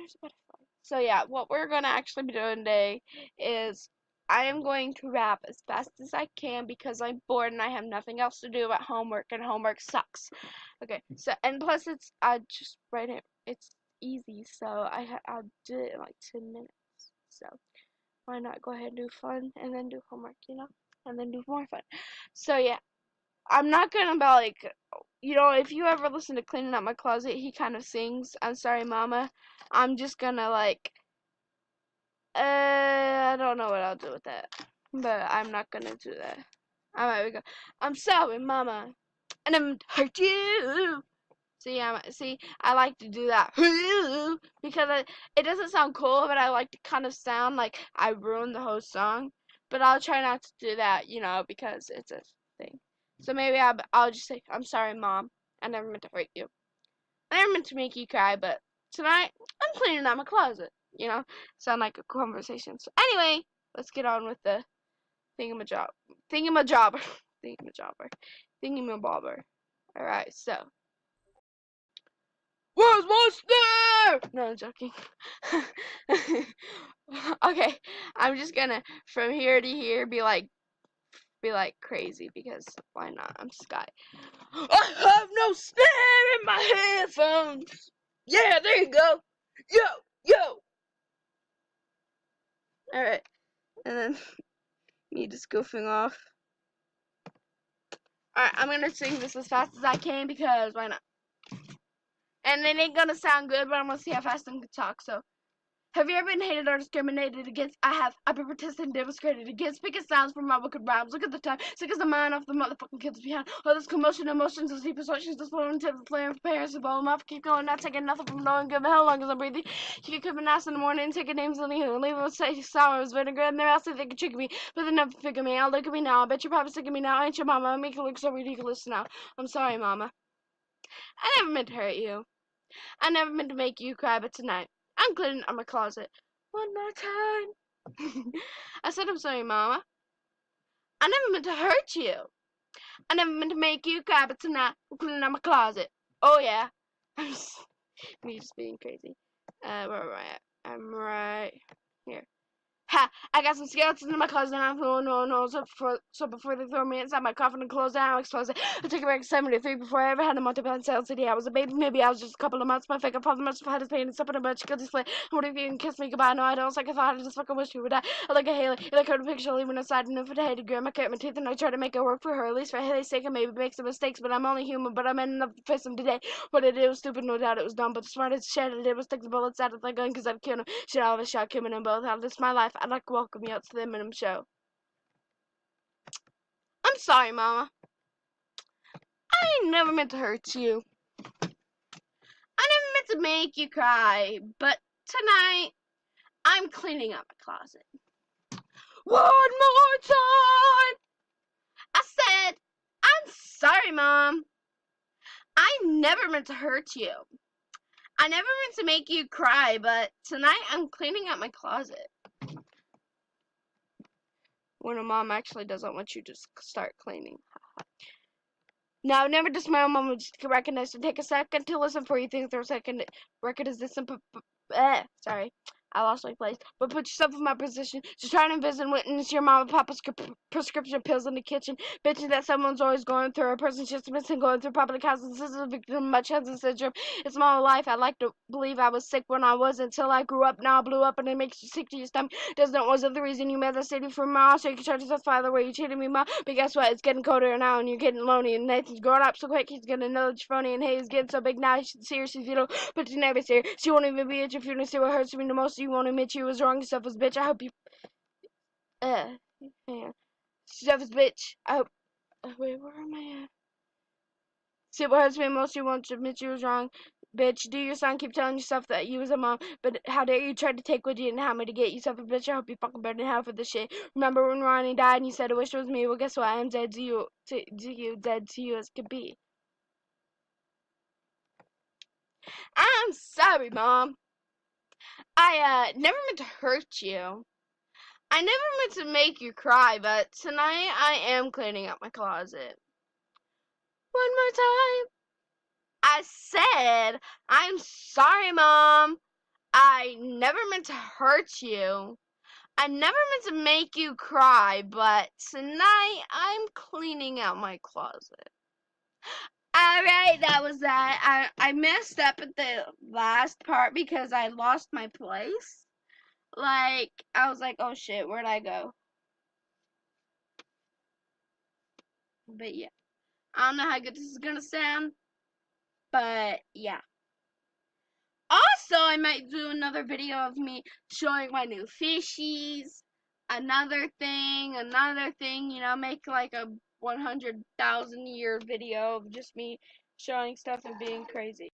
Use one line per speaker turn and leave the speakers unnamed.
there's a butterfly. So yeah, what we're gonna actually be doing today is I am going to rap as fast as I can because I'm bored and I have nothing else to do but homework, and homework sucks. Okay, so and plus it's I just write it. It's easy, so I'll do it in like 10 minutes. So why not go ahead and do fun and then do homework, and then do more fun. So yeah, I'm not gonna be like, if you ever listen to Cleaning Out My Closet, he kind of sings, I'm sorry, mama. I'm just gonna like, I don't know what I'll do with that, but I'm not gonna do that. Alright, we go. I'm sorry, mama, and I'm hurt you. See, I like to do that because it doesn't sound cool, but I like to kind of sound like I ruined the whole song. But I'll try not to do that, because it's a thing. So maybe I'll just say, I'm sorry, Mom. I never meant to hurt you. I never meant to make you cry, but tonight I'm cleaning out my closet. Sound like a conversation. So anyway, let's get on with the thingamajobber, thingamabobber. All right, so. Where's my snare? No, I'm joking. Okay, I'm just gonna from here to here be like crazy because why not? I'm Sky. I have no snare in my headphones. Yeah, there you go. Yo, yo. All right, and then me just goofing off. All right, I'm gonna sing this as fast as I can because why not? And it ain't gonna sound good, but I'm gonna see how fast I can talk. So. Have you ever been hated or discriminated against? I have. I've been protested and demonstrated against. Picking sounds from my wicked rhymes. Look at the time. Sick as the mind off the motherfucking kids behind. All this commotion, emotions, and sleep assumptions, this flowing tips, playing for parents, and ball off. Keep going, not taking nothing from no one. Give a hell long as I'm breathing. You can come and ask in the morning, taking names on you, and leave them say sour as vinegar, and they're out so they can trick me, but they never figure me out. Look at me now. I bet you're probably sick of me now. Ain't your mama? I make you look so ridiculous now. I'm sorry, mama. I never meant to hurt you. I never meant to make you cry, but tonight I'm cleaning out my closet. One more time. I said, I'm sorry, Mama. I never meant to hurt you. I never meant to make you cry, but tonight I'm cleaning out my closet. Oh, yeah. Me just being crazy. Where am I at? I'm right here. Ha! I got some skeletons in my closet and I'm no. So before they throw me inside my coffin and close down, I'll expose it. I took it back in 73 before I ever had a multi-billion sales city. I was a baby, maybe I was just a couple of months. My fake father must have had his pain and something about guilty split. What if you can kiss me goodbye? No, I don't. It's like I thought. I just fucking wish you would die. I like a Haley. I like her picture leaving aside and if it hated grim. I cut my teeth and I try to make it work for her. At least for Haley's sake, I maybe make some mistakes, but I'm only human. But I'm in enough to face them today. What I did was stupid, no doubt it was dumb. But the smartest shit I did was stick the bullets out of the gun because I'd kill him. Shit, I always shot Kim and them both. Out of this my life. I'd like to welcome you out to the Eminem show. I'm sorry, Mama. I never meant to hurt you. I never meant to make you cry, but tonight I'm cleaning up my closet. One more time! I said, I'm sorry, Mom. I never meant to hurt you. I never meant to make you cry, but tonight I'm cleaning up my closet. When a mom actually doesn't want you to start cleaning. Now, never just my mom would just recognize to take a second to listen for you think their second record is this simple. Sorry, I lost my place. But put yourself in my position. Just try to envision witness your mom and papa's prescription pills in the kitchen. Bitching that someone's always going through. A person's just missing going through public housing. This is a victim of much Hansen syndrome. It's my whole life. I like to believe I was sick when I was until I grew up. Now I blew up and it makes you sick to your stomach. Doesn't wasn't the reason you made the city for Ma, so you can try to justify the way you treated me, Ma. But guess what? It's getting colder now and you're getting lonely. And Nathan's growing up so quick he's gonna know that you're phony. And hey, he's getting so big now you should see her. She's little, but you never see her. She won't even be at your funeral. See what hurts me the most. You won't admit you was wrong. Yourself as bitch. I hope you. Yeah. Yourself as bitch. I hope. Wait, where am I at? See what hurts me most. You won't admit you was wrong. Bitch, do your son keep telling yourself that you was a mom, but how dare you try to take what you didn't have me to get yourself a bitch? I hope you fucking burn in hell for this shit. Remember when Ronnie died and you said I wish it was me? Well, guess what? I am dead to you, dead to you as could be. I'm sorry, Mom. I never meant to hurt you. I never meant to make you cry, but tonight I am cleaning up my closet. One more time. I said, I'm sorry, Mom. I I never meant to hurt you. I never meant to make you cry, but tonight I'm cleaning out my closet. Alright, that was that. I messed up at the last part because I lost my place. Like, I was like, oh shit, where'd I go? But yeah, I don't know how good this is gonna sound, but yeah. Also, I might do another video of me showing my new fishies. Another thing, you know, make like a 100,000 year video of just me showing stuff and being crazy.